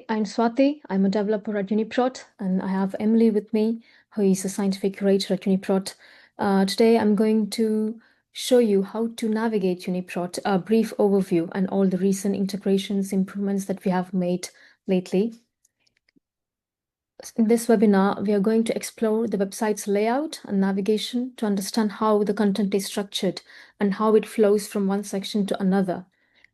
Hi, I'm Swati. I'm a developer at UniProt, and I have Emily with me, who is a scientific curator at UniProt. Today, I'm going to show you how to navigate UniProt, a brief overview, and all the recent integrations, improvements that we have made lately. In this webinar, we are going to explore the website's layout and navigation to understand how the content is structured and how it flows from one section to another.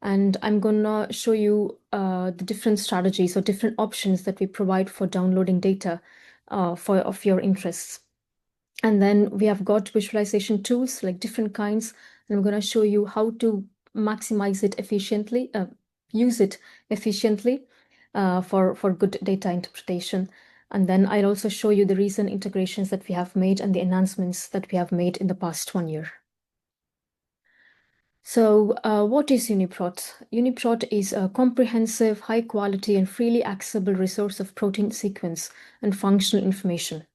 And I'm going to show you the different strategies or different options that we provide for downloading data of your interests. And then we have got visualization tools, like different kinds, and I'm going to show you how to maximize it efficiently, use it efficiently for good data interpretation. And then I'll also show you the recent integrations that we have made and the enhancements that we have made in the past 1 year. So what is UniProt? UniProt is a comprehensive, high quality, and freely accessible resource of protein sequence and functional information.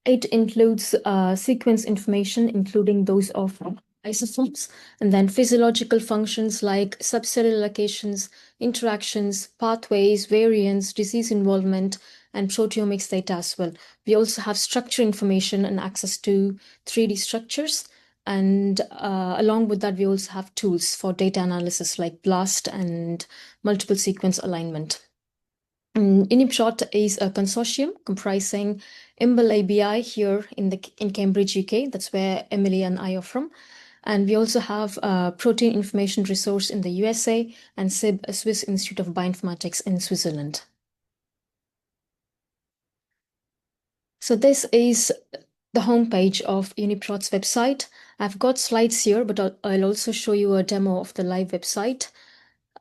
It includes sequence information, including those of isoforms, and then physiological functions like subcellular locations, interactions, pathways, variants, disease involvement, and proteomics data as well. We also have structure information and access to 3D structures. And along with that, we also have tools for data analysis like BLAST and multiple sequence alignment. UniProt is a consortium comprising EMBL-EBI here in Cambridge, UK. That's where Emily and I are from. And we also have a protein information resource in the USA and SIB, a Swiss Institute of Bioinformatics in Switzerland. So this is the homepage of UniProt's website. I've got slides here, but I'll also show you a demo of the live website.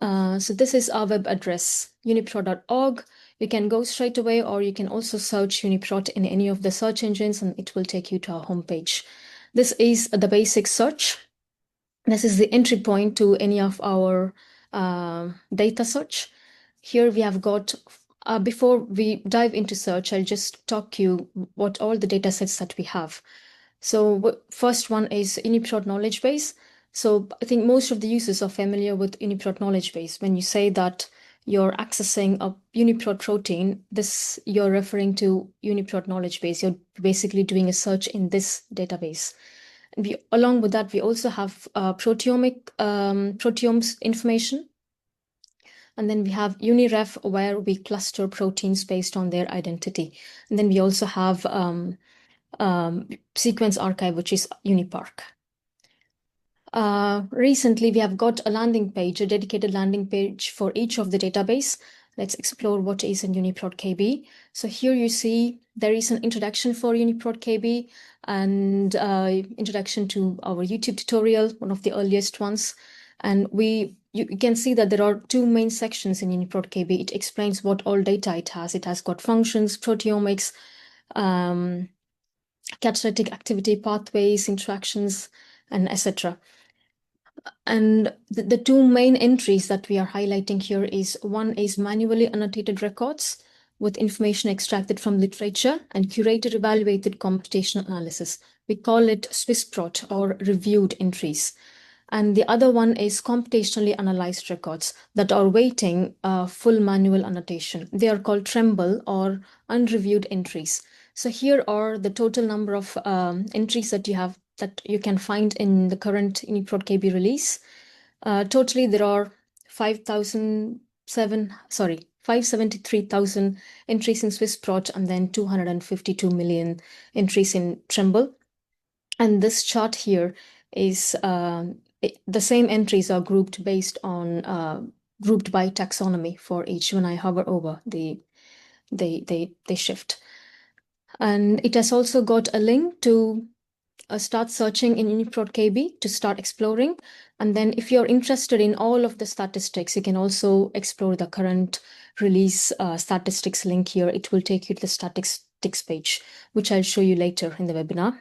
So this is our web address, uniprot.org. You can go straight away, or you can also search UniProt in any of the search engines, and it will take you to our homepage. This is the basic search. This is the entry point to any of our data search. Here we have got, before we dive into search, I'll just talk you what all the data sets that we have. So first one is UniProt knowledge base. So I think most of the users are familiar with UniProt knowledge base. When you say that you're accessing a UniProt protein, you're referring to UniProt knowledge base. You're basically doing a search in this database. Along with that, we also have proteomes information. And then we have UniRef, where we cluster proteins based on their identity. And then we also have sequence archive, which is UniPark. Recently, we have got a landing page, a dedicated landing page for each of the database. Let's explore what is in UniProt KB. So here you see there is an introduction for UniProt KB and introduction to our YouTube tutorial, one of the earliest ones. And you can see that there are two main sections in UniProt KB. It explains what all data it has. It has got functions, proteomics, catalytic activity pathways, interactions, and etc. And the two main entries that we are highlighting here is one is manually annotated records with information extracted from literature and curated evaluated computational analysis. We call it SwissProt, or reviewed entries. And the other one is computationally analyzed records that are waiting full manual annotation. They are called Tremble, or unreviewed entries. So here are the total number of entries that you can find in the current UniProt KB release. Totally, there are 573,000 entries in SwissProt, and then 252 million entries in Tremble. And this chart here is the same entries are grouped based on grouped by taxonomy for each. When I hover over, they shift. And it has also got a link to start searching in UniProt KB to start exploring. And then if you're interested in all of the statistics, you can also explore the current release statistics link here. It will take you to the statistics page, which I'll show you later in the webinar.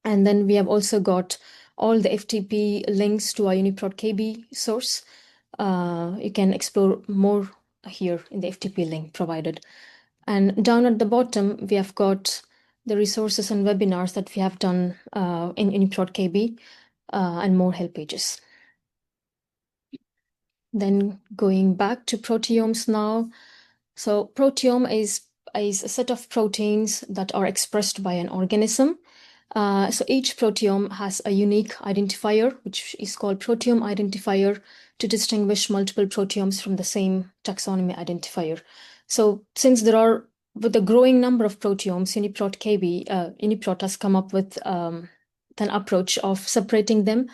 And then we have also got all the FTP links to our UniProt KB source. You can explore more here in the FTP link provided. And down at the bottom, we have got the resources and webinars that we have done in UniProt KB and more help pages. Then going back to proteomes now, So proteome is a set of proteins that are expressed by an organism. So each proteome has a unique identifier, which is called proteome identifier, to distinguish multiple proteomes from the same taxonomy identifier. So since there are, with the growing number of proteomes, UniProt has come up with an approach of separating them,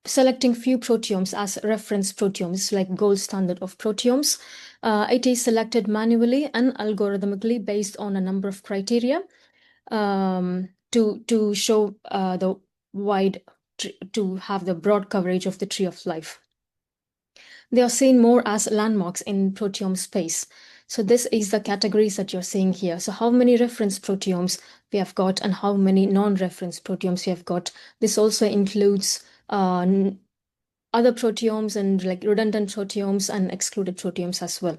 selecting few proteomes as reference proteomes, like gold standard of proteomes. It is selected manually and algorithmically based on a number of criteria to show the wide, to have the broad coverage of the tree of life. They are seen more as landmarks in proteome space. So this is the categories that you're seeing here. So how many reference proteomes we have got and how many non-reference proteomes we have got. This also includes other proteomes and like redundant proteomes and excluded proteomes as well.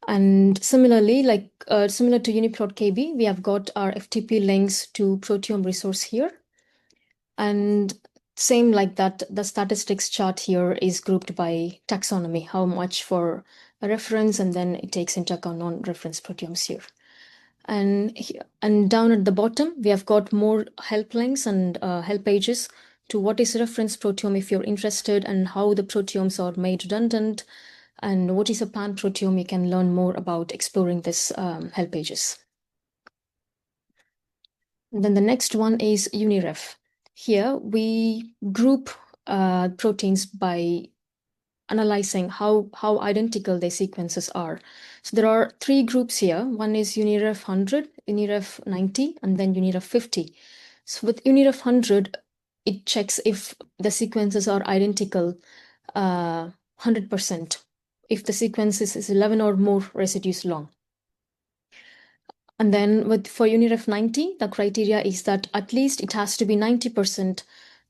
And similarly, like similar to UniProt KB, we have got our FTP links to proteome resource here. And same like that, the statistics chart here is grouped by taxonomy, how much for a reference, and then it takes into account non-reference proteomes here. And down at the bottom, we have got more help links and help pages to what is reference proteome if you're interested, and how the proteomes are made redundant, and what is a pan proteome. You can learn more about exploring this help pages. And then the next one is UniRef. Here we group proteins by analyzing how identical their sequences are. So there are three groups here. One is UniRef 100, UniRef 90, and then UniRef 50. So with UniRef 100, it checks if the sequences are identical 100%, if the sequence is 11 or more residues long. And then for UniRef 90, the criteria is that at least it has to be 90%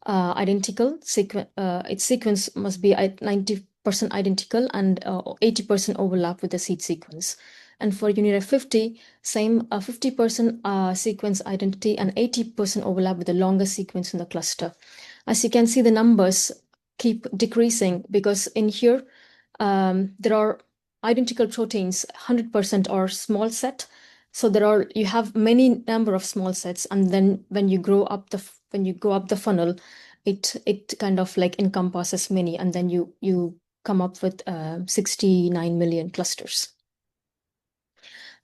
identical. Its sequence must be 90% identical and 80% overlap with the seed sequence. And for UniRef 50, same 50% sequence identity and 80% overlap with the longest sequence in the cluster. As you can see, the numbers keep decreasing because in here there are identical proteins, 100% are small set. So you have many number of small sets, and then when you go up the funnel, it kind of like encompasses many, and then you come up with 69 million clusters.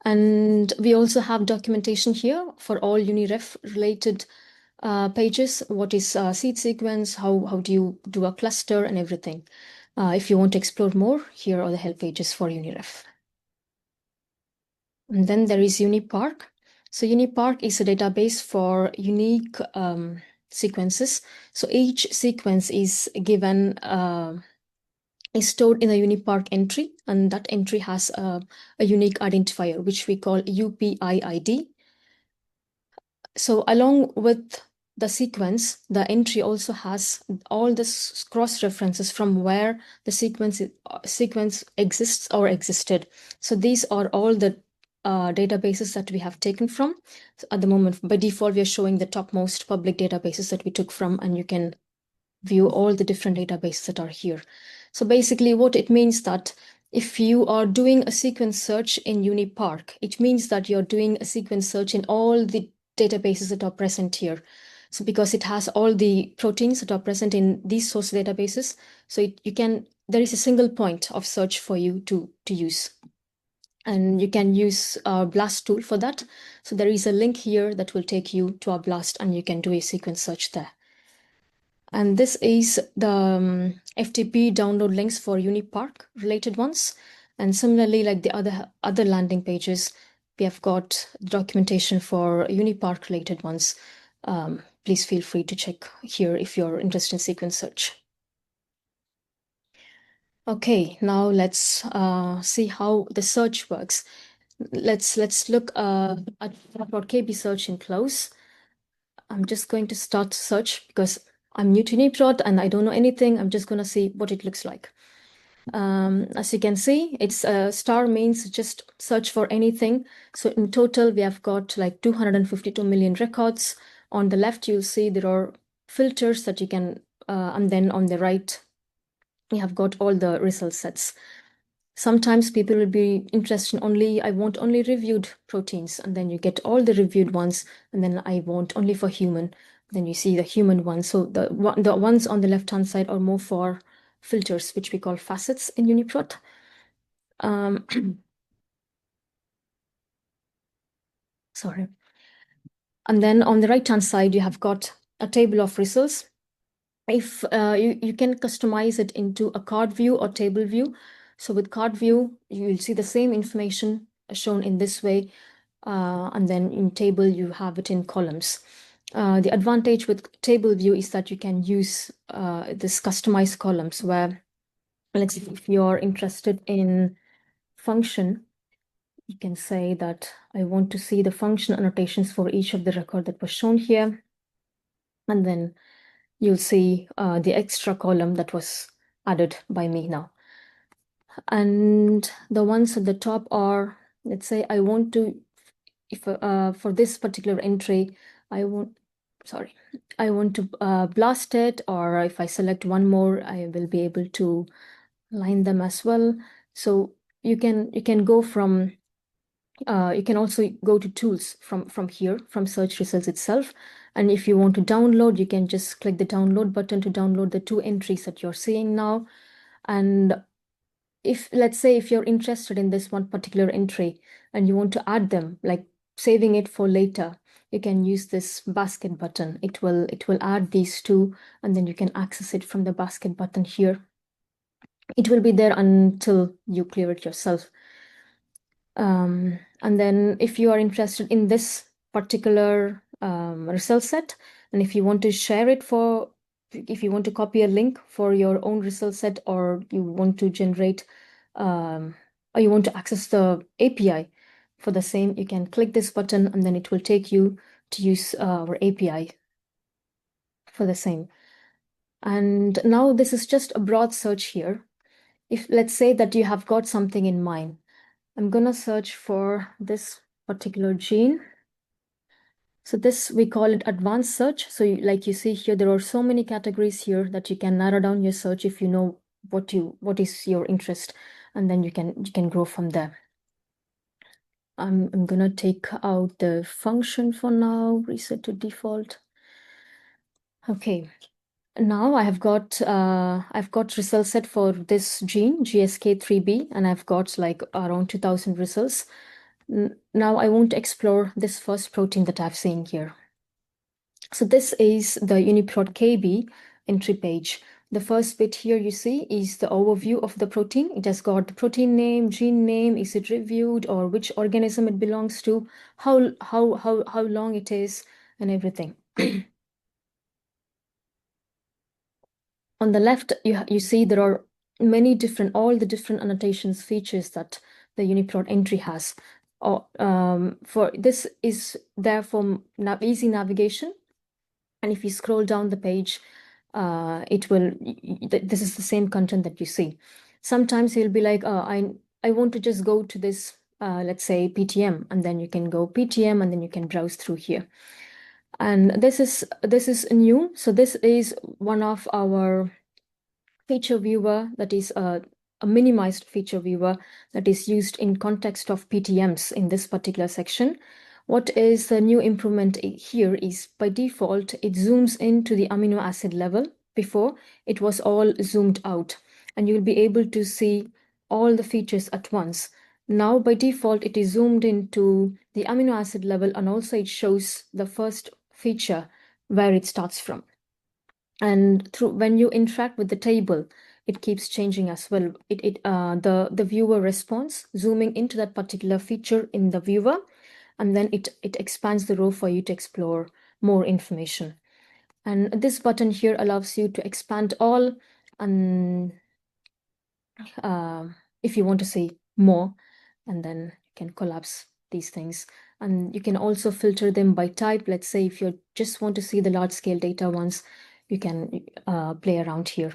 And we also have documentation here for all UniRef related pages. What is seed sequence? How do you do a cluster and everything? If you want to explore more, here are the help pages for UniRef. And then there is UniPark. So UniPark is a database for unique sequences. So each sequence is given, is stored in a UniPark entry, and that entry has a unique identifier, which we call UPI-ID. So along with the sequence, the entry also has all the cross references from where the sequence exists or existed. So these are all the databases that we have taken from. So at the moment, by default, we are showing the topmost public databases that we took from, and you can view all the different databases that are here. So basically what it means that if you are doing a sequence search in UniPark, it means that you're doing a sequence search in all the databases that are present here. So because it has all the proteins that are present in these source databases, so there is a single point of search for you to use. And you can use our BLAST tool for that. So there is a link here that will take you to our BLAST, and you can do a sequence search there. And this is the FTP download links for UniPark related ones. And similarly, like the other landing pages, we have got documentation for UniPark related ones. Please feel free to check here if you're interested in sequence search. Okay, now let's see how the search works. Let's look at KB search in close. I'm just going to start search because I'm new to UniProt and I don't know anything. I'm just going to see what it looks like. As you can see, it's star means just search for anything. So in total, we have got like 252 million records. On the left, you'll see there are filters that you can, and then on the right, we have got all the result sets. Sometimes people will be interested in only, I want only reviewed proteins, and then you get all the reviewed ones, and then I want only for human, then you see the human ones. So the ones on the left-hand side are more for filters, which we call facets in UniProt. Um, sorry. And then on the right-hand side, you have got a table of results. If you can customize it into a card view or table view. So with card view, you will see the same information shown in this way. And then in table, you have it in columns. The advantage with table view is that you can use this customized columns where, let's say, if you're interested in function, you can say that I want to see the function annotations for each of the record that was shown here. And then you'll see the extra column that was added by me now. And the ones at the top are, let's say I want to, if for this particular entry, I want, sorry, I want to blast it, or if I select one more, I will be able to line them as well. So you can go from you can also go to tools from here, from search results itself. And if you want to download, you can just click the download button to download the two entries that you're seeing now. And if, let's say, if you're interested in this one particular entry and you want to add them, like saving it for later, you can use this basket button. It will add these two, and then you can access it from the basket button here. It will be there until you clear it yourself. And then if you are interested in this particular result set, and if you want to share it for, if you want to copy a link for your own result set, or you want to generate, or you want to access the API for the same, you can click this button and then it will take you to use our API for the same. And now this is just a broad search here. If, let's say that you have got something in mind, I'm gonna search for this particular gene. So this, we call it advanced search. So like you see here, there are so many categories here that you can narrow down your search if you know what is your interest, and then you can grow from there. I'm gonna take out the function for now, reset to default. Okay. Now I've got results set for this gene GSK3B, and I've got like around 2000 results. Now I want to explore this first protein that I've seen here. So this is the UniProt KB entry page. The first bit here you see is the overview of the protein. It has got the protein name, gene name, is it reviewed, or which organism it belongs to, how long it is, and everything. On the left, you see there are many different, all the different annotations features that the UniProt entry has. For this is there for easy navigation. And if you scroll down the page, it will, this is the same content that you see. Sometimes you'll be like, I want to just go to this, let's say PTM, and then you can go PTM, and then you can browse through here. And this is new. So this is one of our feature viewer that is a minimized feature viewer that is used in context of PTMs in this particular section. What is the new improvement here is, by default, it zooms into the amino acid level. Before, it was all zoomed out, and you'll be able to see all the features at once. Now, by default, it is zoomed into the amino acid level, and also it shows the first feature where it starts from. And through, when you interact with the table, it keeps changing as well. The viewer responds, zooming into that particular feature in the viewer, and then it expands the row for you to explore more information. And this button here allows you to expand all, and if you want to see more, and then you can collapse these things. And you can also filter them by type. Let's say if you just want to see the large scale data ones, you can play around here.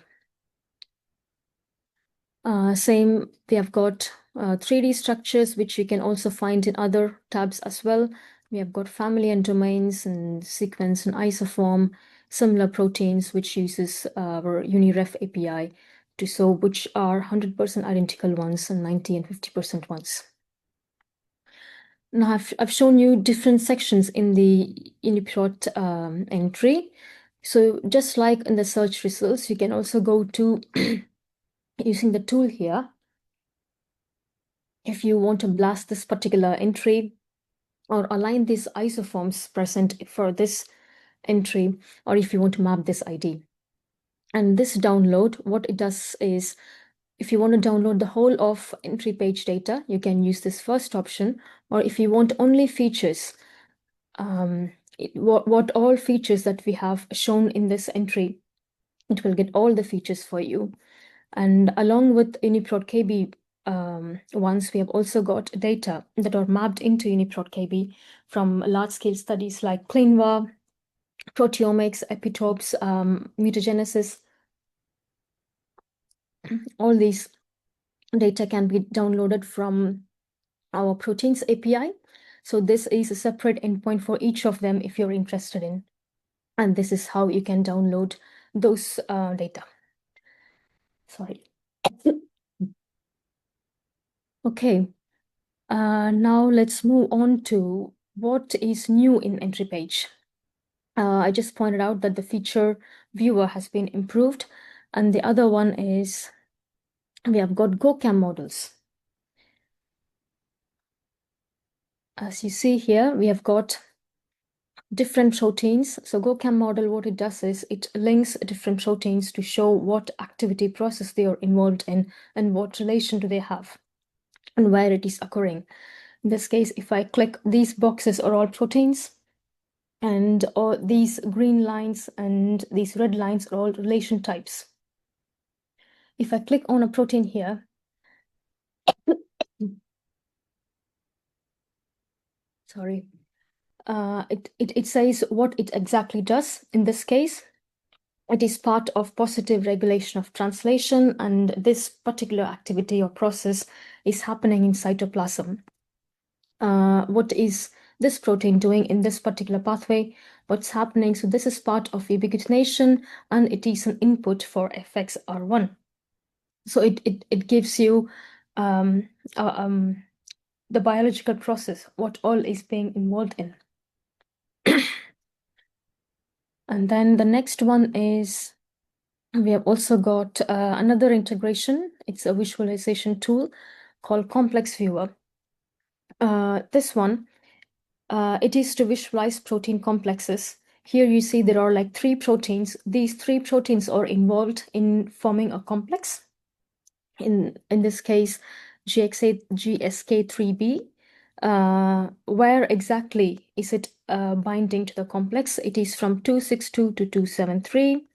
Same, we have got 3D structures, which you can also find in other tabs as well. We have got family and domains and sequence and isoform, similar proteins, which uses our UniRef API to show which are 100% identical ones and 90 and 50% ones. Now I've shown you different sections in the UniProt entry. So just like in the search results, you can also go to using the tool here. If you want to blast this particular entry or align these isoforms present for this entry, or if you want to map this ID. And this download, what it does is, if you want to download the whole of entry page data, you can use this first option. Or if you want only features, what all features that we have shown in this entry, it will get all the features for you. And along with UniProt KB ones, we have also got data that are mapped into UniProt KB from large-scale studies like CleanVar, proteomics, epitopes, mutagenesis. All these data can be downloaded from our proteins API. So this is a separate endpoint for each of them if you're interested in. And this is how you can download those data. Sorry. Okay. Now let's move on to what is new in entry page. I just pointed out that the feature viewer has been improved. And the other one is we have got GoCam models. As you see here, we have got different proteins. So GoCam model, what it does is it links different proteins to show what activity process they are involved in and what relation do they have and where it is occurring. In this case, if I click, these boxes are all proteins, and all these green lines and these red lines are all relation types. If I click on a protein here, sorry, it says what it exactly does. In this case, it is part of positive regulation of translation, and this particular activity or process is happening in cytoplasm. What is this protein doing in this particular pathway? What's happening? So this is part of ubiquitination, and it is an input for FXR1. So it gives you the biological process, what all is being involved in. And then the next one is we have also got another integration. It's a visualization tool called Complex Viewer. This one, it is to visualize protein complexes. Here you see there are like 3 proteins. These 3 proteins are involved in forming a complex. In this case, GSK3B. Where exactly is it binding to the complex? It is from 262 to 273.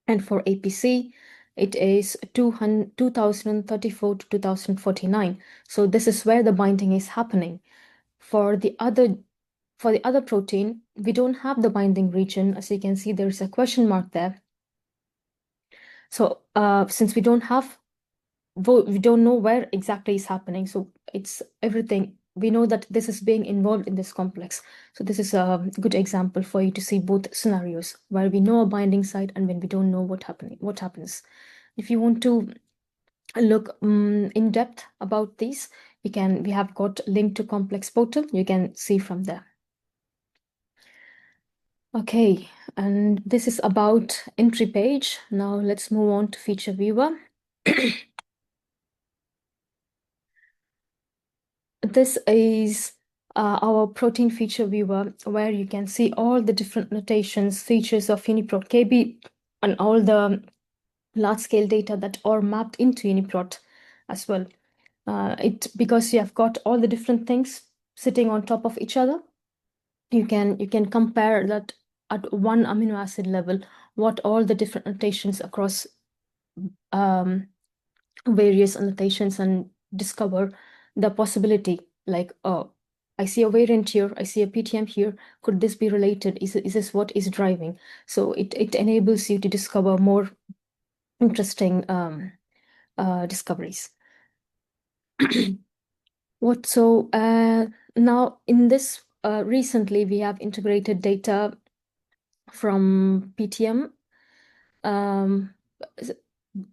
And for APC, it is 2034 to 2049. So this is where the binding is happening. For the other protein, we don't have the binding region. As you can see, there's a question mark there. So since we don't know where exactly is happening. So it's everything. We know that this is being involved in this complex. So this is a good example for you to see both scenarios where we know a binding site and when we don't know what happens. If you want to look in depth about these, we have got link to complex portal. You can see from there. Okay, and this is about entry page. Now let's move on to feature viewer. This is our protein feature viewer, where you can see all the different notations, features of UniProt KB, and all the large-scale data that are mapped into UniProt as well. Because you have got all the different things sitting on top of each other, you can compare that at one amino acid level, what all the different notations across various annotations, and discover the possibility like, oh, I see a variant here, I see a PTM here, could this be related? Is this what is driving? So it enables you to discover more interesting discoveries. Now in this recently we have integrated data from PTM.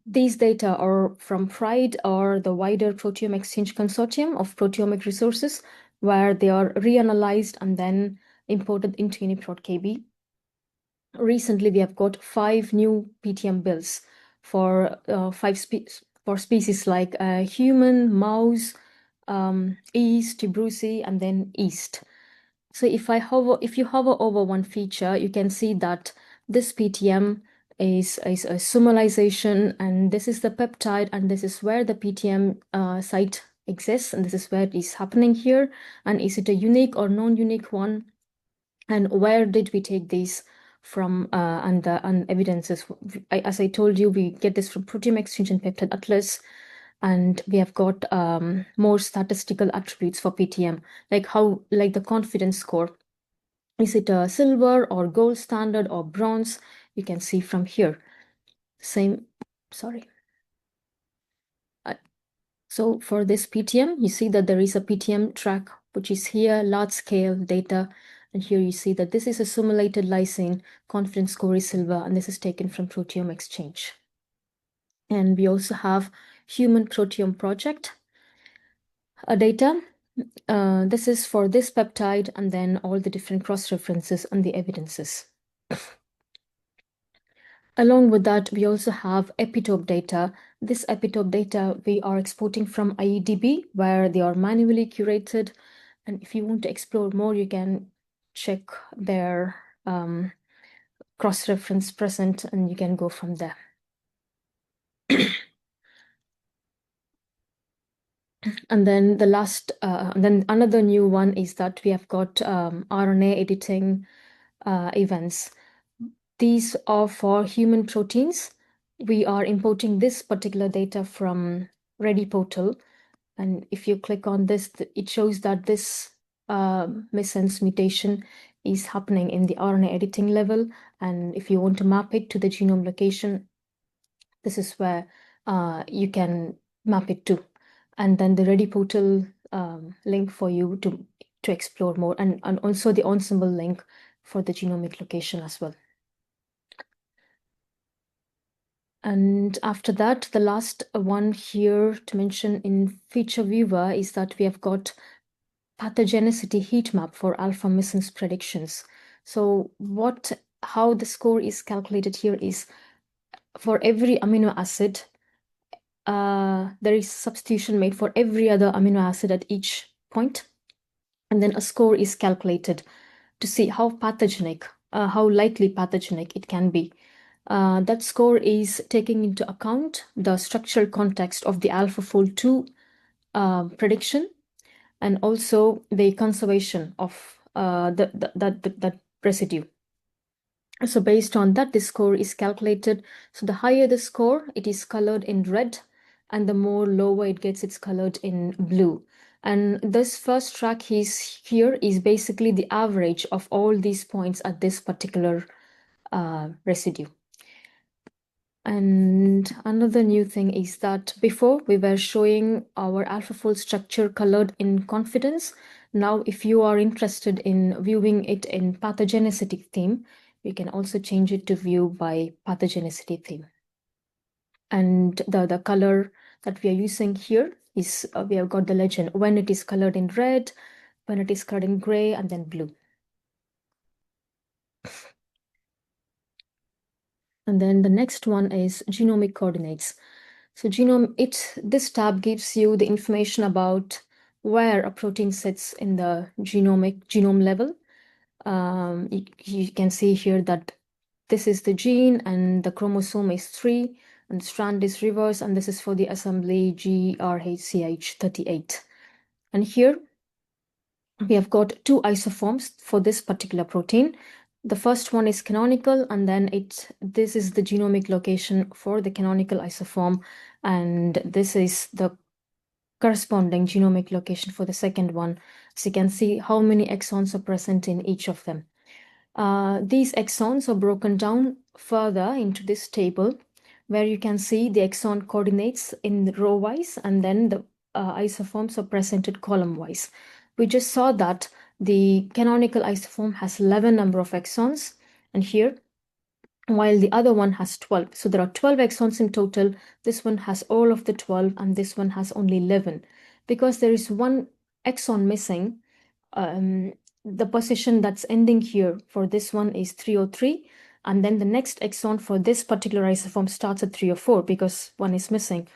These data are from PRIDE, or the wider Proteome Exchange Consortium of Proteomic Resources, where they are reanalyzed and then imported into UniProt KB. Recently, we have got 5 new PTM bills for species like human, mouse, yeast, Brucey, and then yeast. So if you hover over one feature, you can see that this PTM is a summarization, and this is the peptide, and this is where the PTM site exists, and this is where it is happening here. And is it a unique or non-unique one? And where did we take these from? And the evidences, as I told you, we get this from Proteome Exchange and Peptide Atlas. And we have got more statistical attributes for PTM, like the confidence score. Is it a silver or gold standard or bronze? You can see from here. Sorry. So for this PTM, you see that there is a PTM track, which is here, large scale data. And here you see that this is a simulated lysine, confidence score is silver, and this is taken from Proteome Exchange. And we also have Human Proteome Project data. This is for this peptide, and then all the different cross-references and the evidences. Along with that, we also have epitope data. This epitope data we are exporting from IEDB, where they are manually curated. And if you want to explore more, you can check their cross-reference present, and you can go from there. And then then another new one is that we have got RNA editing events. These are for human proteins. We are importing this particular data from Ready Portal. And if you click on this, it shows that this missense mutation is happening in the RNA editing level. And if you want to map it to the genome location, this is where you can map it to. And then the Ready Portal link for you to explore more, and also the Ensemble link for the genomic location as well. And after that, the last one here to mention in Feature Viewer is that we have got pathogenicity heat map for alpha missense predictions. So how the score is calculated here is for every amino acid, there is substitution made for every other amino acid at each point. And then a score is calculated to see how pathogenic, how likely pathogenic it can be. That score is taking into account the structural context of the AlphaFold 2 prediction, and also the conservation of that residue. So based on that, the score is calculated. So the higher the score, it is colored in red, and the more lower it gets, it's colored in blue. And this first track here is basically the average of all these points at this particular residue. And another new thing is that before we were showing our AlphaFold structure colored in confidence. Now, if you are interested in viewing it in pathogenicity theme, we can also change it to view by pathogenicity theme. And the color that we are using here is, we have got the legend when it is colored in red, when it is colored in gray, and then blue. And then the next one is genomic coordinates. So this tab gives you the information about where a protein sits in the genome level. You can see here that this is the gene, and the chromosome is 3, and the strand is reverse, and this is for the assembly GRHCH38. And here we have got 2 isoforms for this particular protein. The first one is canonical, and then this is the genomic location for the canonical isoform, and this is the corresponding genomic location for the second one. So you can see how many exons are present in each of them. These exons are broken down further into this table, where you can see the exon coordinates in row-wise, and then the isoforms are presented column-wise. We just saw that the canonical isoform has 11 number of exons, and here while the other one has 12. So there are 12 exons in total. This one has all of the 12 and this one has only 11. Because there is one exon missing, the position that's ending here for this one is 303. And then the next exon for this particular isoform starts at 304 because one is missing.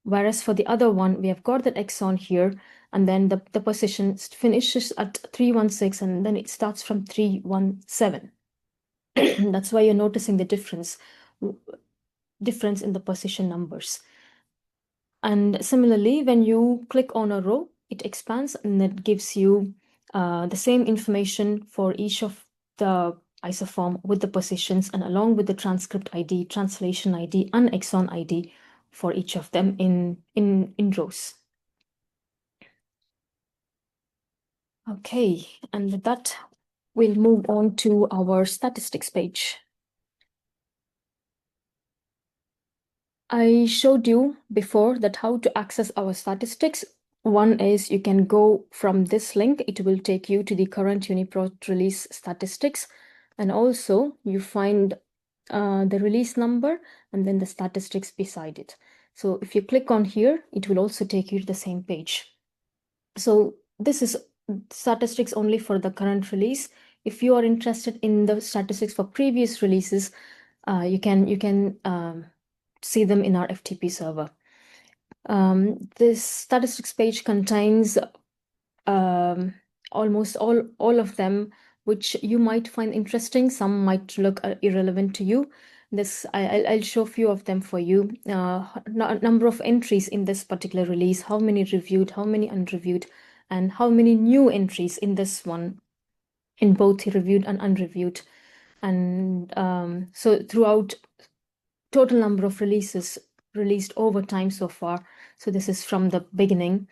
Whereas for the other one, we have got that exon here, and then the position finishes at 316, and then it starts from 317. That's why you're noticing the difference in the position numbers. And similarly, when you click on a row, it expands and it gives you the same information for each of the isoform with the positions and along with the transcript ID, translation ID, and exon ID for each of them in rows. Okay, and with that, we'll move on to our statistics page. I showed you before that how to access our statistics. One is you can go from this link. It will take you to the current UniProt release statistics. And also you find the release number and then the statistics beside it. So if you click on here, it will also take you to the same page. So this is statistics only for the current release. If you are interested in the statistics for previous releases, you can see them in our FTP server. This statistics page contains almost all of them, which you might find interesting. Some might look irrelevant to you. I'll show a few of them for you. Number of entries in this particular release, how many reviewed, how many unreviewed, and how many new entries in this one, in both reviewed and unreviewed. And so throughout, total number of releases released over time so far. So this is from the beginning.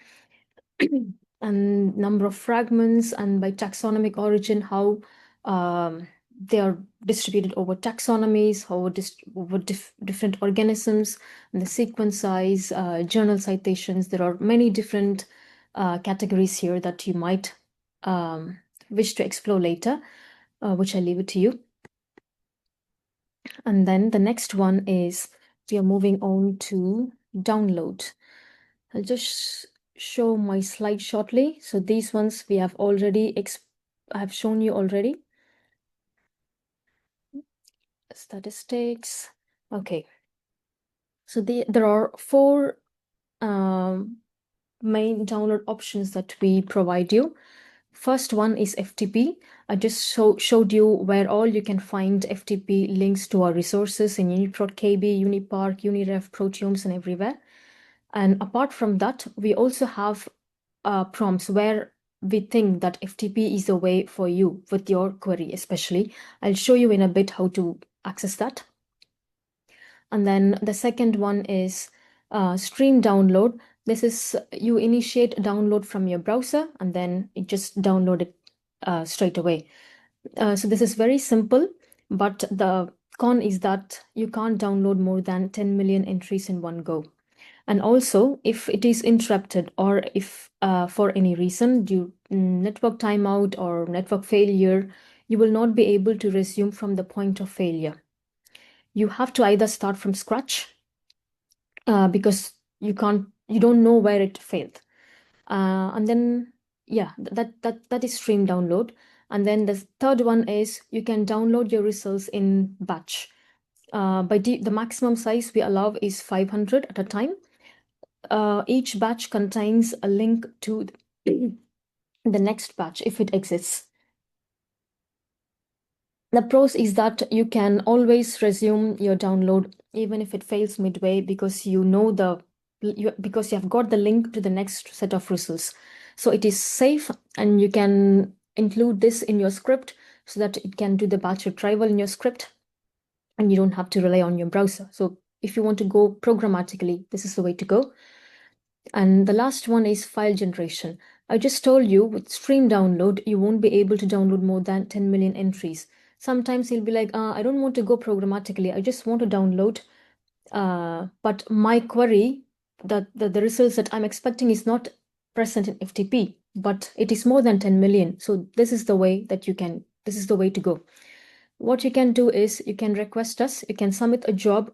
And number of fragments and by taxonomic origin, how they are distributed over taxonomies, over different organisms, and the sequence size, journal citations. There are many different categories here that you might wish to explore later, which I leave it to you. And then the next one is we are moving on to download. I'll just show my slide shortly. So these ones we have already, I have shown you already. Statistics. Okay. So there are four main download options that we provide you. First one is FTP. I just showed you where all you can find FTP links to our resources in UniProt KB, UniPark, UniRef, Proteomes, and everywhere. And apart from that, we also have prompts where we think that FTP is the way for you with your query, especially. I'll show you in a bit how to access that. And then the second one is stream download. This is you initiate download from your browser and then it just download it straight away. So this is very simple, but the con is that you can't download more than 10 million entries in one go. And also, if it is interrupted or if for any reason due network timeout or network failure, you will not be able to resume from the point of failure. You have to either start from scratch because you don't know where it failed. And then, yeah, that is stream download. And then the third one is you can download your results in batch. The maximum size we allow is 500 at a time. Each batch contains a link to the next batch if it exists. The pros is that you can always resume your download even if it fails midway because you have got the link to the next set of results. So it is safe and you can include this in your script so that it can do the batch retrieval in your script and you don't have to rely on your browser. So if you want to go programmatically, this is the way to go. And the last one is file generation. I just told you with stream download, you won't be able to download more than 10 million entries. Sometimes you'll be like, I don't want to go programmatically. I just want to download. But my query, the results that I'm expecting is not present in FTP, but it is more than 10 million. So this is the way that this is the way to go. what you can do is you can request us, you can submit a job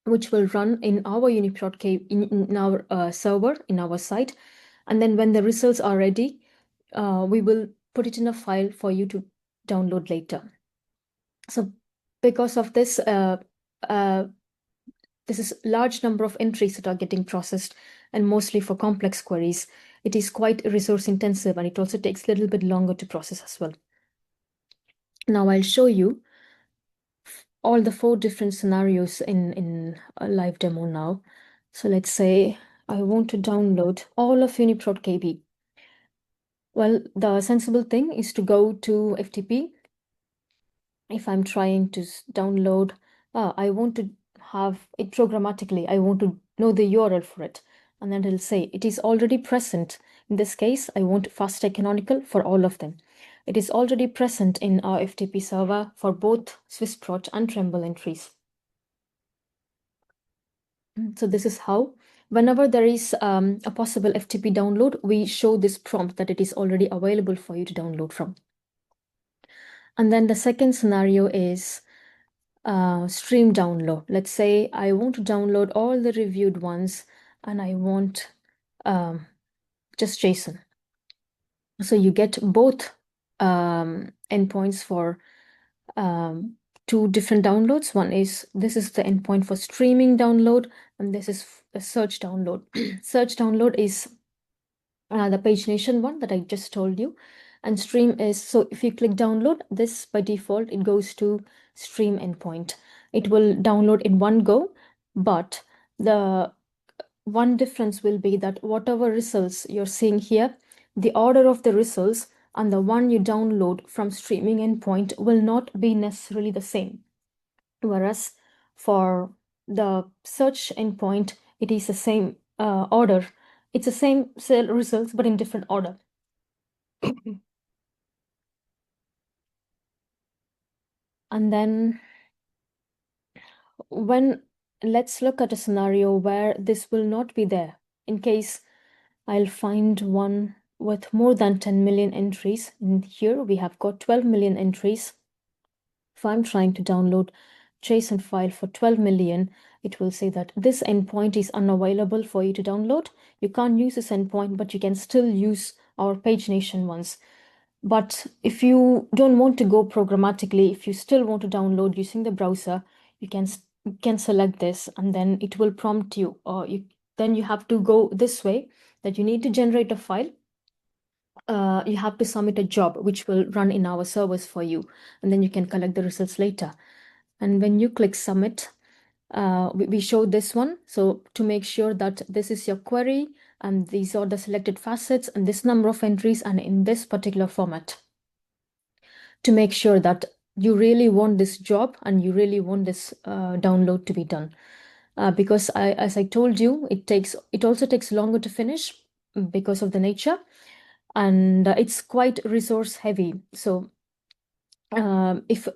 which will run in our UniProt in our server, in our site. And then when the results are ready, we will put it in a file for you to download later. So because of this, this is large number of entries that are getting processed, and mostly for complex queries. It is quite resource intensive, and it also takes a little bit longer to process as well. Now I'll show you all the 4 different scenarios in a live demo now. So let's say I want to download all of UniProt KB. Well, the sensible thing is to go to FTP. If I'm trying to download, I want to have it programmatically. I want to know the URL for it. And then it'll say it is already present. In this case, I want FastTech Canonical for all of them. It is already present in our FTP server for both SwissProt and Tremble entries. So this is how, whenever there is a possible FTP download, we show this prompt that it is already available for you to download from. And then the second scenario is stream download. Let's say I want to download all the reviewed ones and I want just JSON. So you get both endpoints for 2 different downloads. One is, this is the endpoint for streaming download, and this is a search download. Search download is the pagination one that I just told you. And stream is, so if you click download, this by default, it goes to stream endpoint. It will download in one go, but the one difference will be that whatever results you're seeing here, the order of the results and the one you download from streaming endpoint will not be necessarily the same. Whereas for the search endpoint, it is the same order. It's the same results, but in different order. And then let's look at a scenario where this will not be there. In case I'll find one with more than 10 million entries. In here, we have got 12 million entries. If I'm trying to download JSON file for 12 million, it will say that this endpoint is unavailable for you to download. You can't use this endpoint, but you can still use our pagination ones. But if you don't want to go programmatically, if you still want to download using the browser, you can select this, and then it will prompt you, or then you have to go this way, that you need to generate a file. You have to submit a job which will run in our servers for you, and then you can collect the results later. And when you click submit, we show this one. So to make sure that this is your query and these are the selected facets and this number of entries and in this particular format, to make sure that you really want this job and you really want this download to be done. Because as I told you, it also takes longer to finish because of the nature, and it's quite resource heavy. So if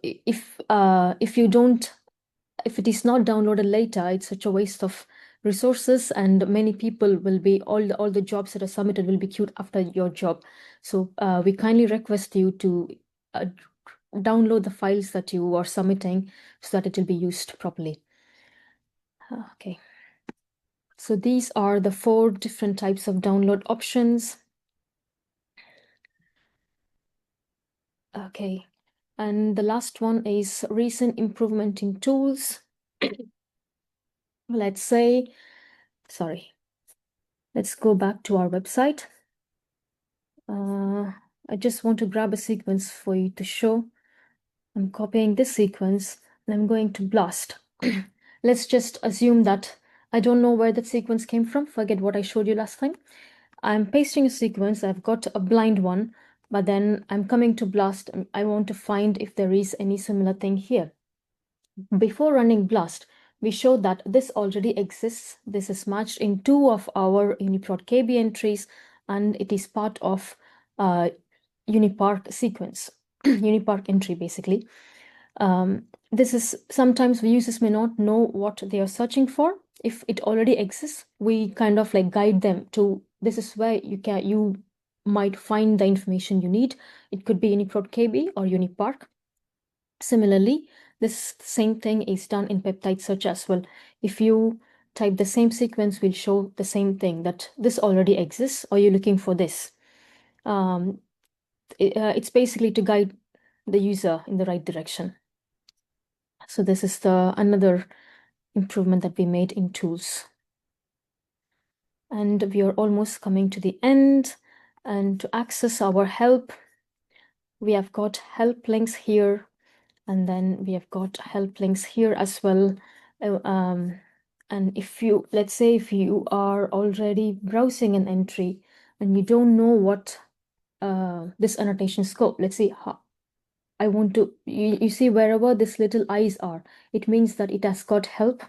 it is not downloaded later, it's such a waste of resources, and many people will be, all the jobs that are submitted will be queued after your job. So we kindly request you to download the files that you are submitting so that it will be used properly. Okay. So these are the 4 different types of download options. Okay. And the last one is recent improvement in tools. Let's go back to our website. I just want to grab a sequence for you to show. I'm copying this sequence and I'm going to blast. Let's just assume that I don't know where that sequence came from. Forget what I showed you last time. I'm pasting a sequence. I've got a blind one, but then I'm coming to blast. I want to find if there is any similar thing here. Before running blast, we show that this already exists. This is matched in 2 of our UniProt KB entries, and it is part of UniPark sequence, UniPark entry basically. This is, sometimes users may not know what they are searching for. If it already exists, we kind of like guide them to, this is where you might find the information you need. It could be UniProt KB or UniPark. Similarly, this same thing is done in peptide search as well. If you type the same sequence, will show the same thing, that this already exists, or you're looking for this. It's basically to guide the user in the right direction. So this is the another improvement that we made in tools. And we are almost coming to the end. And to access our help, we have got help links here, and then we have got help links here as well. And if you, let's say if you are already browsing an entry and you don't know what this annotation scope, let's say I want to, you see wherever this little eyes are, it means that it has got help.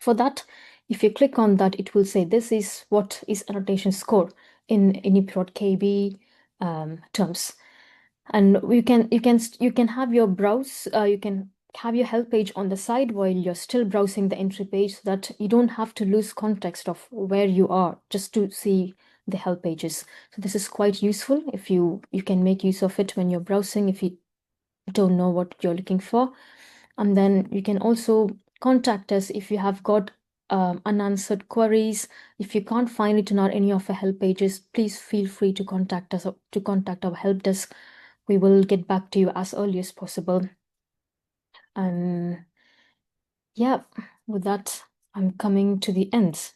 For that, if you click on that, it will say this is what is annotation score in UniProt KB terms. And you can have your browse, you can have your help page on the side while you're still browsing the entry page, so that you don't have to lose context of where you are just to see the help pages. So this is quite useful if you can make use of it when you're browsing if you don't know what you're looking for. And then you can also contact us if you have got unanswered queries. If you can't find it in any of our help pages, please feel free to contact us, to contact our help desk. We will get back to you as early as possible. And yeah, with that, I'm coming to the end.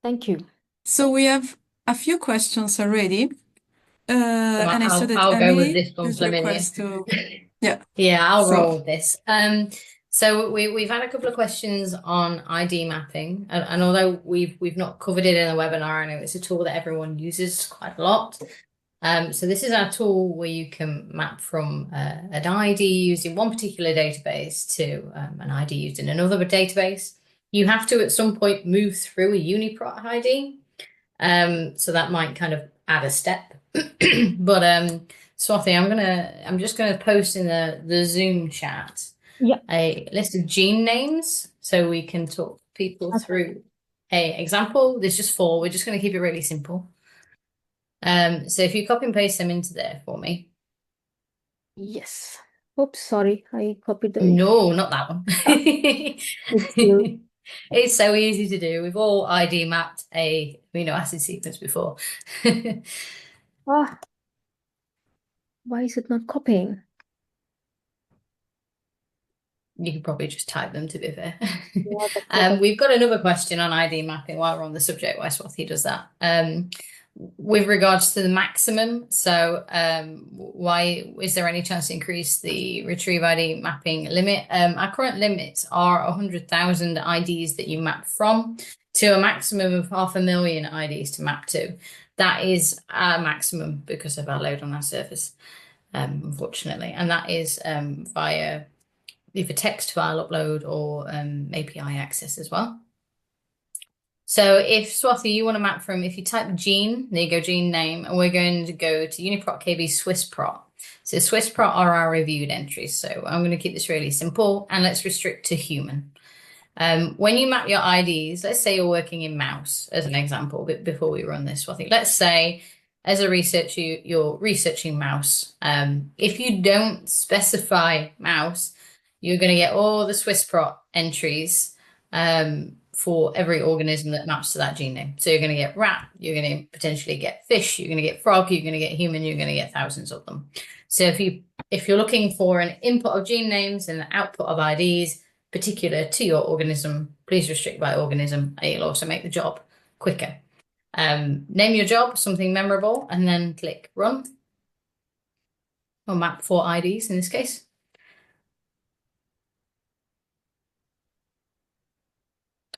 Thank you. So we have a few questions already. And I saw that I'll go with Emily this one, has Flaminia. request to, yeah. Yeah, I'll So- roll with this. So we've had a couple of questions on ID mapping, and although we've not covered it in the webinar, I know it's a tool that everyone uses quite a lot. So this is our tool where you can map from an ID used in one particular database to an ID used in another database. You have to at some point move through a UniProt ID. So that might kind of add a step. But Swathi, I'm just gonna post in the Zoom chat a list of gene names so we can talk people through a example. There's just 4. We're just gonna keep it really simple. So if you copy and paste them into there for me. Yes. Oops, sorry, I copied the. No, not that one. It's It's so easy to do. We've all ID mapped a amino acid sequence before. why is it not copying? You can probably just type them, to be fair. Yeah, We've got another question on ID mapping while we're on the subject, why Swathi does that. With regards to the maximum, so why is there any chance to increase the retrieve ID mapping limit? Our current limits are 100,000 IDs that you map from to a maximum of 500,000 IDs to map to. That is our maximum because of our load on our surface, unfortunately. And that is via either text file upload or API access as well. So if Swathi, you want to map from, if you type gene, there you go, gene name, and we're going to go to UniProt KB SwissProt. So SwissProt are our reviewed entries. So I'm going to keep this really simple and let's restrict to human. When you map your IDs, let's say you're working in mouse as an example, but before we run this, Swathi, let's say as a researcher, you're researching mouse. If you don't specify mouse, you're going to get all the SwissProt entries for every organism that maps to that gene name. So you're going to get rat, you're going to potentially get fish, you're going to get frog, you're going to get human, you're going to get thousands of them. So if you're looking for an input of gene names and an output of IDs particular to your organism, please restrict by organism, and it'll also make the job quicker. Name your job, something memorable, and then click run. Or map for IDs in this case.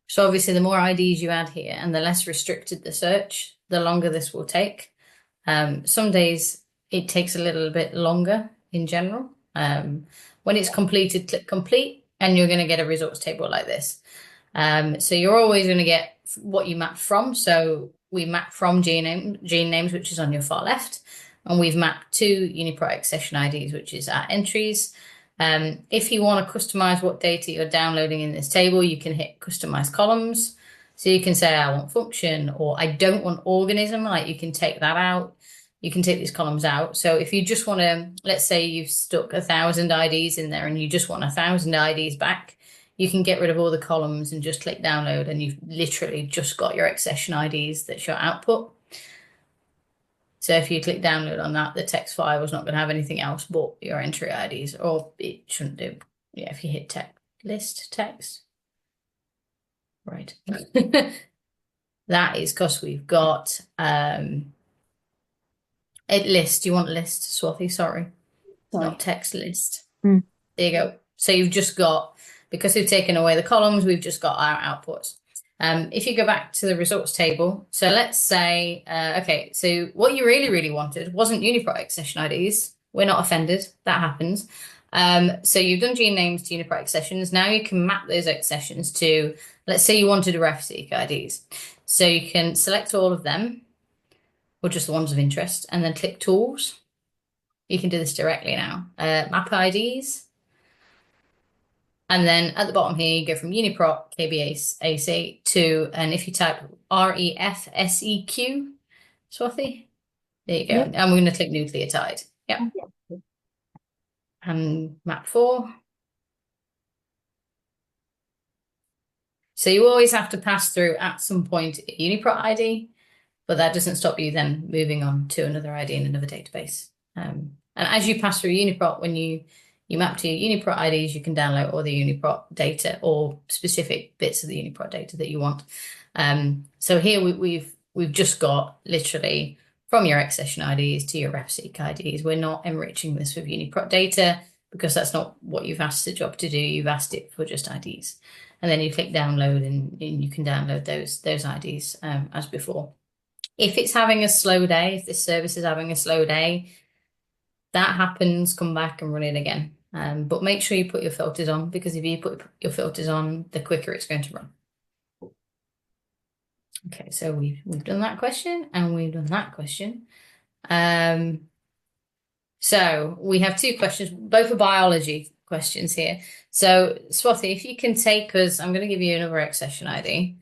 So obviously the more IDs you add here and the less restricted the search, the longer this will take. Some days it takes a little bit longer in general. When it's completed, click complete and you're going to get a results table like this. So you're always going to get what you map from. So we map from gene names, which is on your far left, and we've mapped to UniProt accession IDs, which is our entries. If you want to customize what data you're downloading in this table, you can hit customize columns. So you can say, I want function, or I don't want organism, like you can take that out. you can take these columns out. So if you just want to, let's say you've stuck 1,000 IDs in there and you just want 1,000 IDs back, you can get rid of all the columns and just click download, and you've literally just got your accession IDs that's your output. So if you click download on that, the text file is not going to have anything else but your entry IDs, or it shouldn't do. Yeah, if you hit text, list text. Right. That is because we've got a list. You want list, Swathi? Sorry. Not text list. There you go. So you've just got, because we've taken away the columns, we've just got our outputs. If you go back to the results table, so let's say, okay, so what you really wanted wasn't UniProt accession IDs. We're not offended. That happens. So you've done gene names to UniProt accessions. Now you can map those accessions to, let's say you wanted a RefSeq IDs. So you can select all of them, or just the ones of interest, and then click Tools. You can do this directly now. Map IDs. And then at the bottom here, you go from UniProt, KBAC to, and if you type REFSEQ, Swathi, there you go. Yep. And we're going to click nucleotide. Yep. And map 4. So you always have to pass through at some point a UniProt ID, but that doesn't stop you then moving on to another ID in another database. And as you pass through UniProt, when you map to your UniProt IDs, you can download all the UniProt data or specific bits of the UniProt data that you want. So here we've just got literally from your accession IDs to your RefSeq IDs. We're not enriching this with UniProt data because that's not what you've asked the job to do. You've asked it for just IDs. And then you click download and you can download those IDs as before. If it's having a slow day, if this service is having a slow day, that happens, come back and run it again. But make sure you put your filters on, because if you put your filters on, the quicker it's going to run. Okay, so we've done that question and we've done that question. So we have 2 questions, both are biology questions here. So Swathi, if you can take us, I'm going to give you another accession ID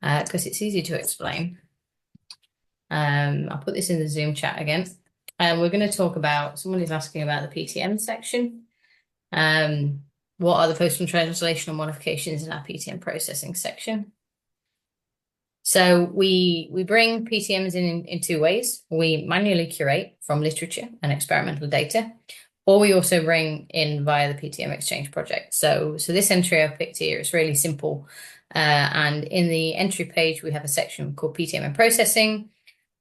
because it's easy to explain. I'll put this in the Zoom chat again. And we're going to talk about, someone is asking about the PTM section. What are the post-translational modifications in our PTM processing section? So we bring PTMs in 2 ways. We manually curate from literature and experimental data, or we also bring in via the PTM Exchange project. So this entry I've picked here is really simple. And in the entry page, we have a section called PTM and processing.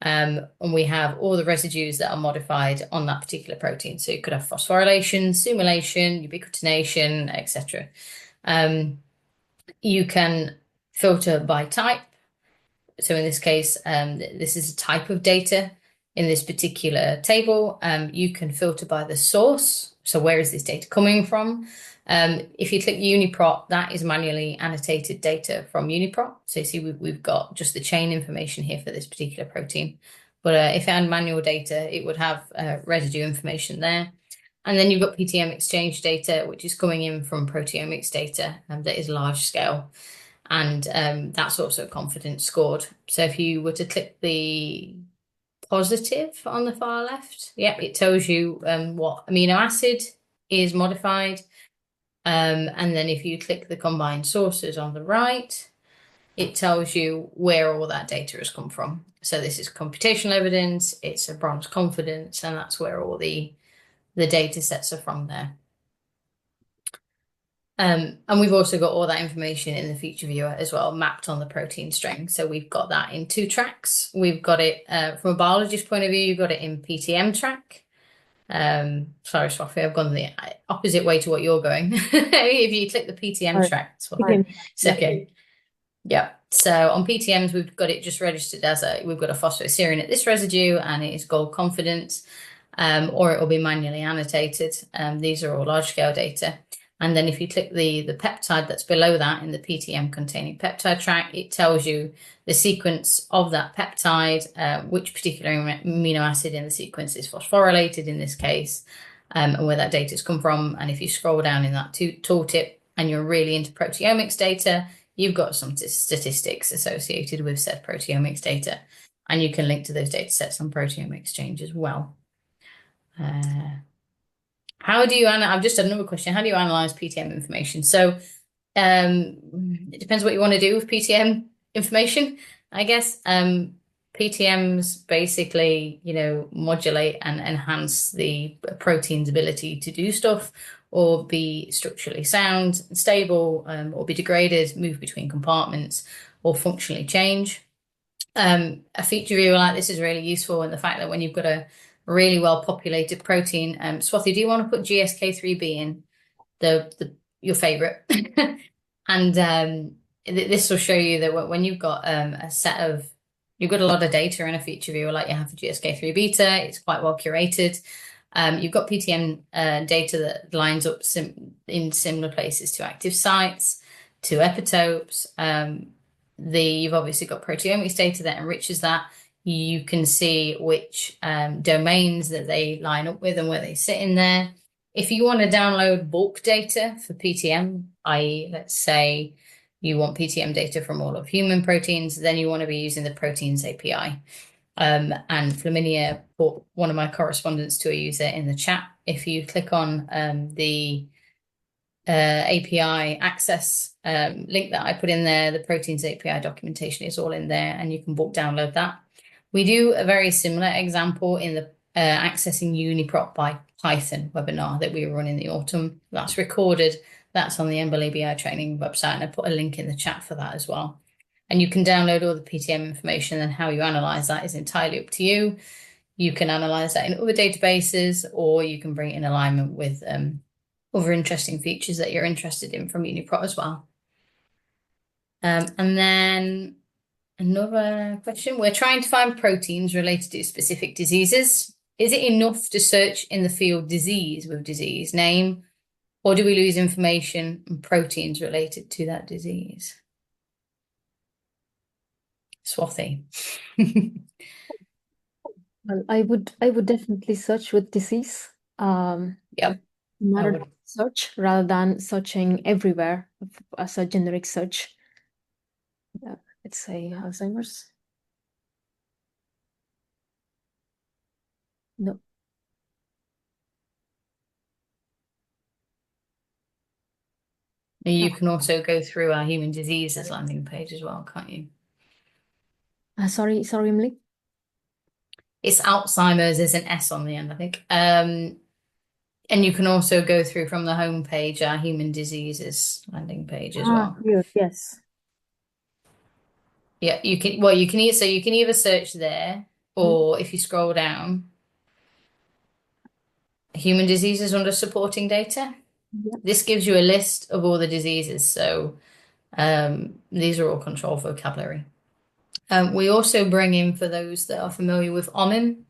And we have all the residues that are modified on that particular protein. So you could have phosphorylation, sumylation, ubiquitination, etc. You can filter by type. So in this case, this is a type of data in this particular table. You can filter by the source. So where is this data coming from? If you click UniProt, that is manually annotated data from UniProt. So you see we've got just the chain information here for this particular protein. But if it had manual data, it would have residue information there. And then you've got PTM exchange data, which is coming in from proteomics data that is large scale. And that's also confidence scored. So if you were to click the positive on the far left, yep, it tells you what amino acid is modified. And then if you click the combined sources on the right, it tells you where all that data has come from. So this is computational evidence, it's a bronze confidence, and that's where all the data sets are from there. And we've also got all that information in the feature viewer as well, mapped on the protein string. So we've got that in 2 tracks. We've got it from a biologist point of view, you've got it in PTM track. Sorry, Swathi, I've gone the opposite way to what you're going. If you click the PTM track, it's okay. Yeah. So on PTMs, we've got it just registered as we've got a phosphoserine at this residue, and it is gold confidence, or it will be manually annotated. These are all large scale data. And then if you click the peptide that's below that in the PTM containing peptide track, it tells you the sequence of that peptide, which particular amino acid in the sequence is phosphorylated in this case, and where that data has come from. And if you scroll down in that tooltip and you're really into proteomics data, you've got some statistics associated with said proteomics data. and you can link to those data sets on Proteome Exchange as well. How do you I've just had another question. How do you analyze PTM information? So it depends what you want to do with PTM information, I guess. PTMs basically, modulate and enhance the protein's ability to do stuff, or be structurally sound and stable, or be degraded, move between compartments, or functionally change. A feature viewer like this is really useful in the fact that when you've got a really well-populated protein, Swathi, do you want to put GSK3b in, your favorite? And this will show you that when you've got you've got a lot of data in a feature viewer like you have for GSK3 beta, it's quite well curated. You've got PTM data that lines up in similar places to active sites, to epitopes. You've obviously got proteomics data that enriches that. You can see which domains that they line up with and where they sit in there. If you want to download bulk data for PTM, i.e., let's say you want PTM data from all of human proteins, then you want to be using the Proteins API. And Flaminia put one of my correspondents to a user in the chat. If you click on the API access link that I put in there, the Proteins API documentation is all in there, and you can bulk download that. We do a very similar example in the accessing UniProt by Python webinar that we run in the autumn. That's recorded. That's on the EMBL-EBI training website, and I put a link in the chat for that as well. And you can download all the PTM information, and how you analyze that is entirely up to you. You can analyze that in other databases, or you can bring it in alignment with other interesting features that you're interested in from UniProt as well. And then another question. We're trying to find proteins related to specific diseases. Is it enough to search in the field disease with disease name, or do we lose information on proteins related to that disease? Swathi. Well, I would definitely search with disease. Yep. Matter search rather than searching everywhere as a generic search. Let's say Alzheimer's. No. You can also go through our human diseases landing page as well, can't you? Sorry, Emily. It's Alzheimer's, there's an S on the end, I think. And you can also go through from the home page, our human diseases landing page as well. Yes. Yeah, you can either search there, or if you scroll down, human diseases under supporting data. Yep. This gives you a list of all the diseases. So these are all controlled vocabulary. We also bring in, for those that are familiar with OMIM,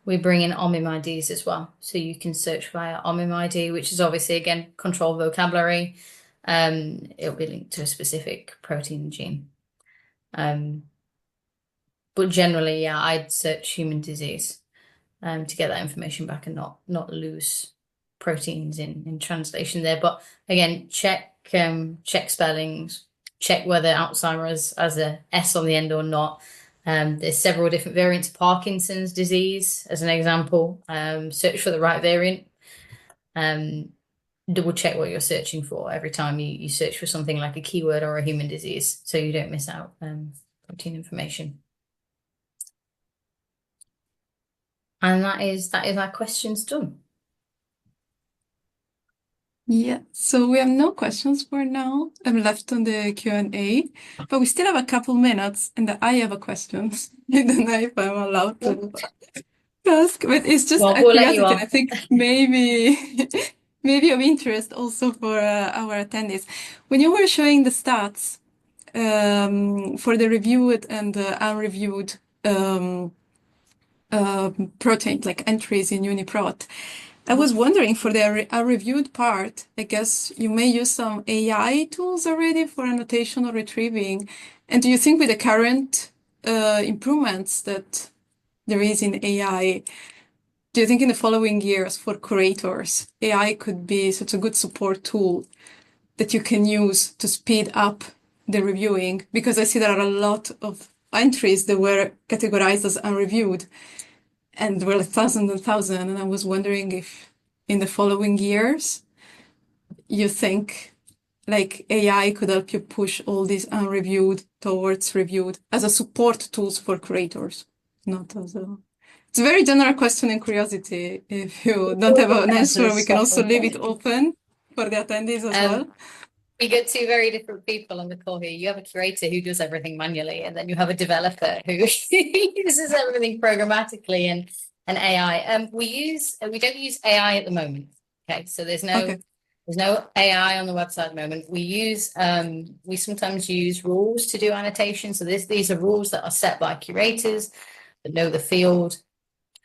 we bring in OMIM IDs as well. So you can search via OMIM ID, which is obviously, again, controlled vocabulary. It'll be linked to a specific protein gene. But generally, yeah, I'd search human disease to get that information back and not lose proteins in translation there. But again, check spellings, check whether Alzheimer's has a S on the end or not. There's several different variants of Parkinson's disease, as an example. Search for the right variant. Double check what you're searching for every time you search for something like a keyword or a human disease, so you don't miss out protein information. And that is our questions done. Yeah, so we have no questions for now. I'm left on the Q&A, but we still have a couple minutes, and I have a question. I don't know if I'm allowed to ask, but it's just a We'll let you curiosity. off. I think maybe of interest also for our attendees. When you were showing the stats for the reviewed and unreviewed protein, like entries in UniProt, I was wondering, for the unreviewed part, I guess you may use some AI tools already for annotation or retrieving. And do you think with the current improvements that there is in AI, do you think in the following years for curators, AI could be such a good support tool that you can use to speed up the reviewing? Because I see there are a lot of entries that were categorized as unreviewed, and were like thousands and thousands. And I was wondering if in the following years, you think like AI could help you push all these unreviewed towards reviewed as a support tools for creators, not as a... It's a very general question and curiosity. If you don't have an answer, we can also leave it open for the attendees as well. We get two very different people on the call here. You have a curator who does everything manually, and then you have a developer who uses everything programmatically and AI. We don't use AI at the moment. Okay, so there's no AI on the website at the moment. We sometimes use rules to do annotation. So these are rules that are set by curators that know the field.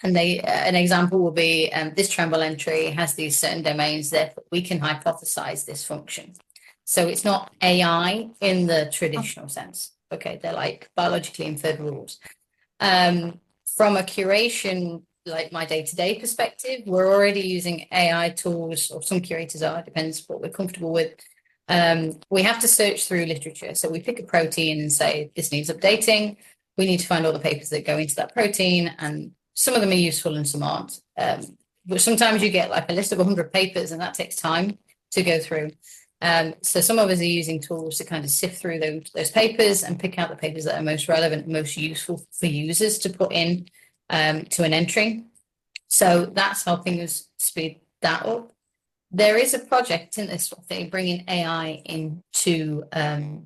And an example will be this Tremble entry has these certain domains, therefore we can hypothesize this function. So it's not AI in the traditional sense. Okay, they're like biologically inferred rules. From a curation, like my day-to-day perspective, we're already using AI tools, or some curators are, depends what we're comfortable with. We have to search through literature. So we pick a protein and say, this needs updating. We need to find all the papers that go into that protein, and some of them are useful and some aren't. But sometimes you get like a list of 100 papers, and that takes time to go through. So some of us are using tools to kind of sift through those papers and pick out the papers that are most relevant, most useful for users to put in to an entry. So that's helping us speed that up. There is a project in this thing bringing AI into the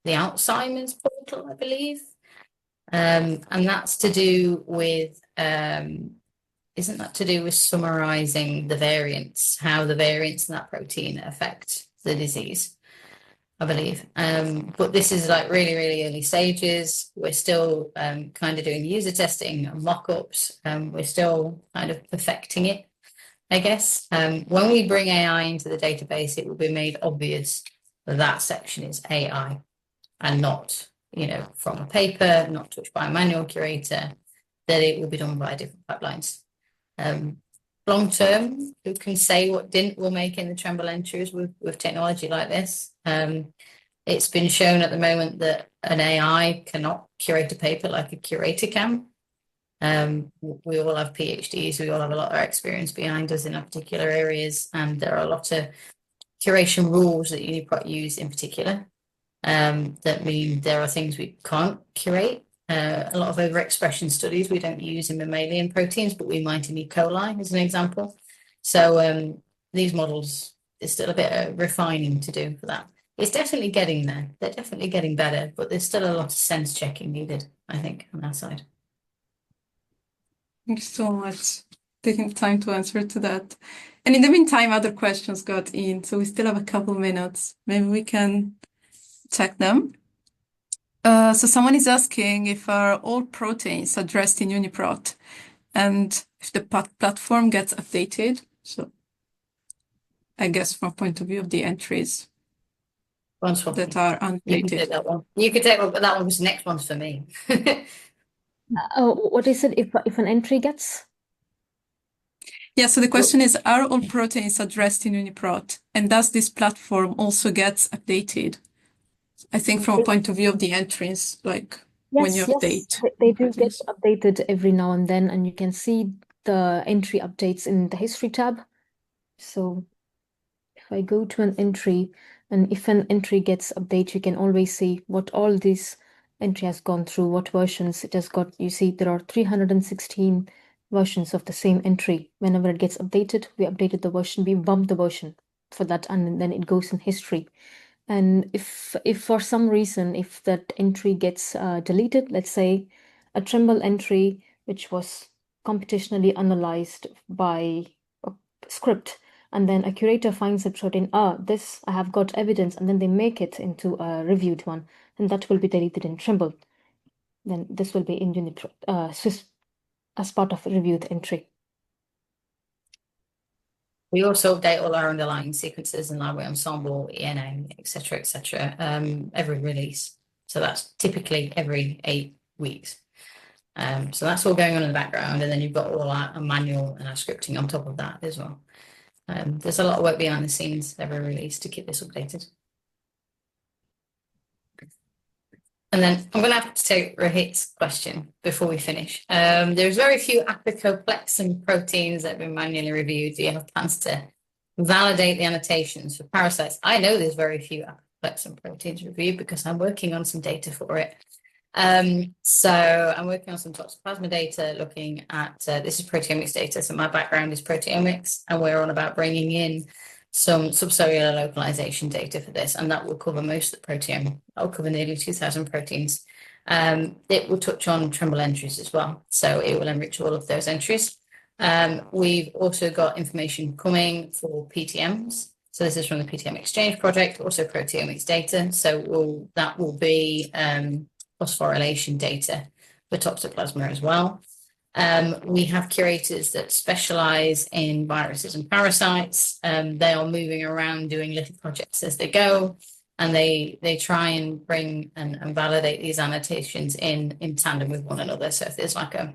Alzheimer's portal, I believe. And that's to do with, isn't that to do with summarizing the variants, how the variants in that protein affect the disease, I believe. But this is like really, really early stages. We're still kind of doing user testing and mock-ups. We're still kind of perfecting it, I guess. When we bring AI into the database, it will be made obvious that that section is AI and not, from a paper, not touched by a manual curator, that it will be done by different pipelines. Long term, who can say what dint we'll make in the Tremble entries with technology like this? It's been shown at the moment that an AI cannot curate a paper like a curator can. We all have PhDs, we all have a lot of experience behind us in our particular areas, and there are a lot of curation rules that UniProt use in particular. That mean there are things we can't curate. A lot of overexpression studies we don't use in mammalian proteins, but we might in E. coli as an example. So these models, there's still a bit of refining to do for that. It's definitely getting there. They're definitely getting better, but there's still a lot of sense checking needed, I think, on that side. Thank you so much for taking the time to answer to that. And in the meantime, other questions got in, so we still have a couple minutes. Maybe we can check them. So someone is asking if are all proteins addressed in UniProt, and if the platform gets updated. So I guess from a point of view of the entries that are updated. You can take that one. You could take one, but that one was the next one's for me. What is it if an entry gets? Yeah, so the question is, are all proteins addressed in UniProt, and does this platform also get updated? I think from a point of view of the entries, like when you update. Yes, they do get updated every now and then, and you can see the entry updates in the history tab. So if I go to an entry, and if an entry gets updated, you can always see what all this entry has gone through, what versions it has got. You see there are 316 versions of the same entry. Whenever it gets updated, we updated the version, we bump the version for that, and then it goes in history. And if for some reason, if that entry gets deleted, let's say a Tremble entry, which was computationally analyzed by a script, and then a curator finds a protein, this, I have got evidence, and then they make it into a reviewed one, and that will be deleted in Tremble. Then this will be in UniProt, as part of a reviewed entry. We also update all our underlying sequences in library ensemble, ENA, etc., every release. So that's typically every 8 weeks. So that's all going on in the background, and then you've got all our manual and our scripting on top of that as well. There's a lot of work behind the scenes every release to keep this updated. And then I'm going to have to take Rohit's question before we finish. There's very few apicoplexin proteins that have been manually reviewed. Do you have plans to validate the annotations for parasites? I know there's very few apicoplexin proteins reviewed because I'm working on some data for it. So I'm working on some toxoplasma data looking at, this is proteomics data. So my background is proteomics, and we're on about bringing in some subcellular localization data for this, and that will cover most of the proteome. I'll cover nearly 2,000 proteins. It will touch on Trimble entries as well, so it will enrich all of those entries. We've also got information coming for PTMs. So this is from the PTM Exchange project, also proteomics data. So that will be phosphorylation data for toxoplasma as well. We have curators that specialize in viruses and parasites. They are moving around doing little projects as they go, and they try and bring and validate these annotations in tandem with one another. So if there's like a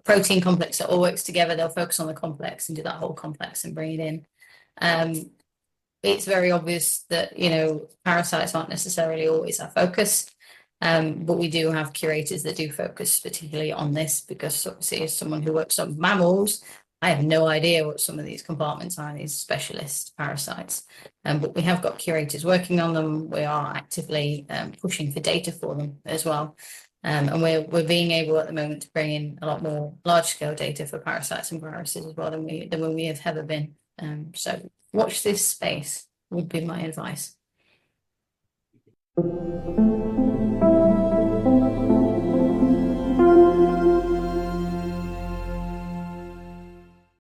protein complex that all works together, they'll focus on the complex and do that whole complex and bring it in. It's very obvious that, you know, parasites aren't necessarily always our focus. But we do have curators that do focus particularly on this, because obviously as someone who works on mammals, I have no idea what some of these compartments are, these specialist parasites. But we have got curators working on them. We are actively pushing for data for them as well. And we're being able at the moment to bring in a lot more large-scale data for parasites and viruses as well than when we have ever been. So watch this space would be my advice.